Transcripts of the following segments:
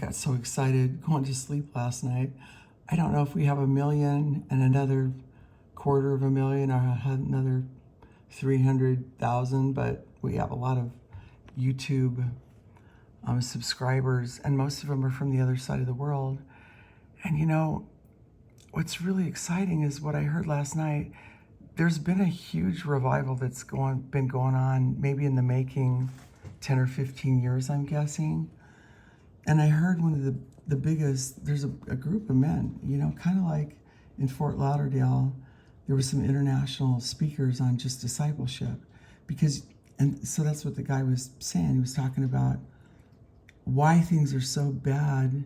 got so excited going to sleep last night. I don't know if we have 1,000,000 and another 250,000 or another 300,000, but we have a lot of YouTube subscribers, and most of them are from the other side of the world. And you know, what's really exciting is what I heard last night. There's been a huge revival that's been going on, maybe in the making 10 or 15 years, I'm guessing. And I heard one of the biggest, there's a group of men, you know, kind of like in Fort Lauderdale, there were some international speakers on just discipleship. And so that's what the guy was saying. He was talking about why things are so bad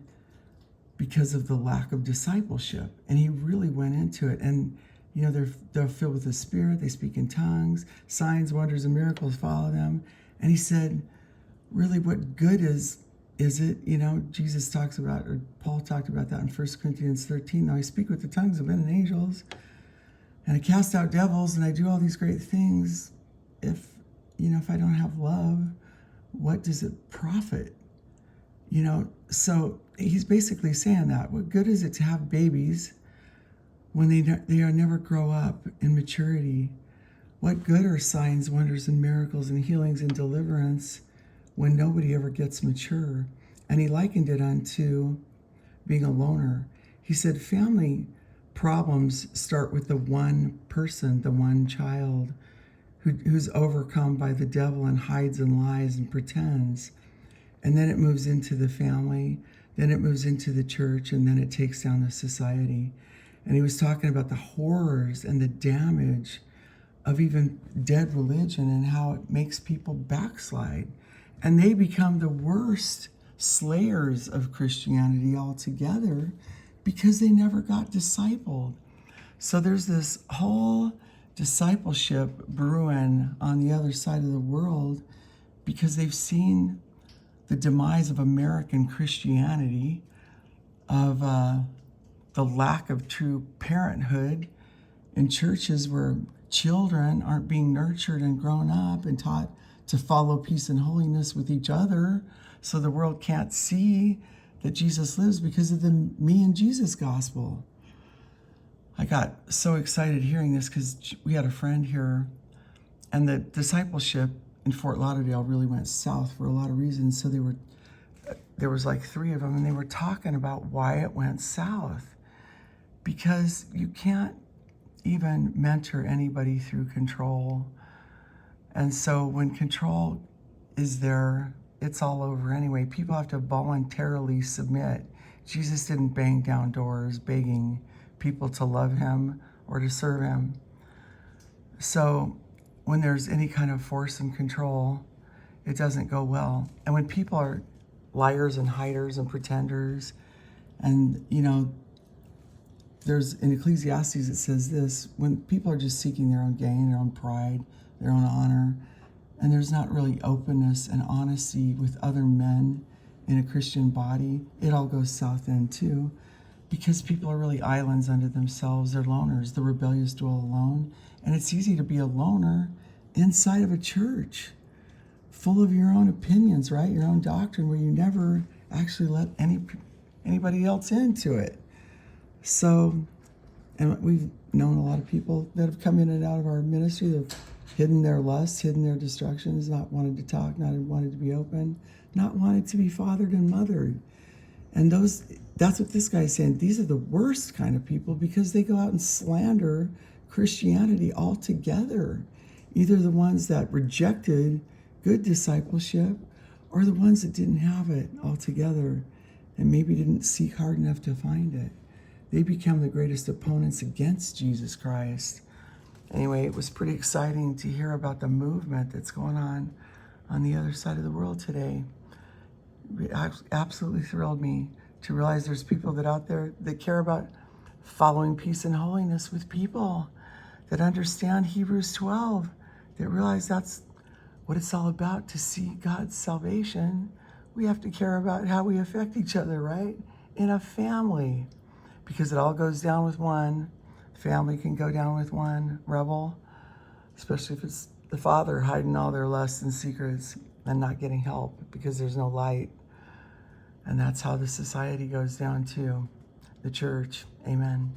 because of the lack of discipleship. And he really went into it. And, you know, they're filled with the Spirit, they speak in tongues, signs, wonders, and miracles follow them. And he said, really, what good is it, you know, Jesus talks about, or Paul talked about that in 1 Corinthians 13. Now I speak with the tongues of men and angels, and I cast out devils, and I do all these great things. If I don't have love, what does it profit? You know, so he's basically saying that. What good is it to have babies when they are never grow up in maturity? What good are signs, wonders, and miracles, and healings and deliverance when nobody ever gets mature? And he likened it unto being a loner. He said family problems start with the one person, the one child who's overcome by the devil and hides and lies and pretends. And then it moves into the family, then it moves into the church, and then it takes down the society. And he was talking about the horrors and the damage of even dead religion and how it makes people backslide. And they become the worst slayers of Christianity altogether because they never got discipled. So there's this whole discipleship brewing on the other side of the world because they've seen the demise of American Christianity, of the lack of true parenthood in churches where children aren't being nurtured and grown up and taught to follow peace and holiness with each other, so the world can't see that Jesus lives because of the me and Jesus gospel. I got so excited hearing this because we had a friend here, and the discipleship in Fort Lauderdale really went south for a lot of reasons. So there was like 3 of them, and they were talking about why it went south. Because you can't even mentor anybody through control. And so when control is there, it's all over anyway. People have to voluntarily submit. Jesus didn't bang down doors begging people to love him or to serve him. So when there's any kind of force and control, it doesn't go well. And when people are liars and hiders and pretenders, and, you know, there's in Ecclesiastes it says this: when people are just seeking their own gain, their own pride, their own honor, and there's not really openness and honesty with other men in a Christian body, it all goes south end too, because people are really islands unto themselves. They're loners. The rebellious dwell alone. And it's easy to be a loner inside of a church full of your own opinions, right? Your own doctrine, where you never actually let anybody else into it. So, and we've known a lot of people that have come in and out of our ministry that have hidden their lusts, hidden their destructions, not wanted to talk, not wanted to be open, not wanted to be fathered and mothered. And that's what this guy's saying. These are the worst kind of people because they go out and slander Christianity altogether. Either the ones that rejected good discipleship or the ones that didn't have it altogether and maybe didn't seek hard enough to find it. They become the greatest opponents against Jesus Christ. Anyway, it was pretty exciting to hear about the movement that's going on the other side of the world today. It absolutely thrilled me to realize there's people that out there that care about following peace and holiness with people, that understand Hebrews 12, that realize that's what it's all about. To see God's salvation, we have to care about how we affect each other, right? In a family, because it all goes down with one. Family can go down with one rebel, especially if it's the father hiding all their lusts and secrets and not getting help because there's no light. And that's how the society goes down too. The church. Amen.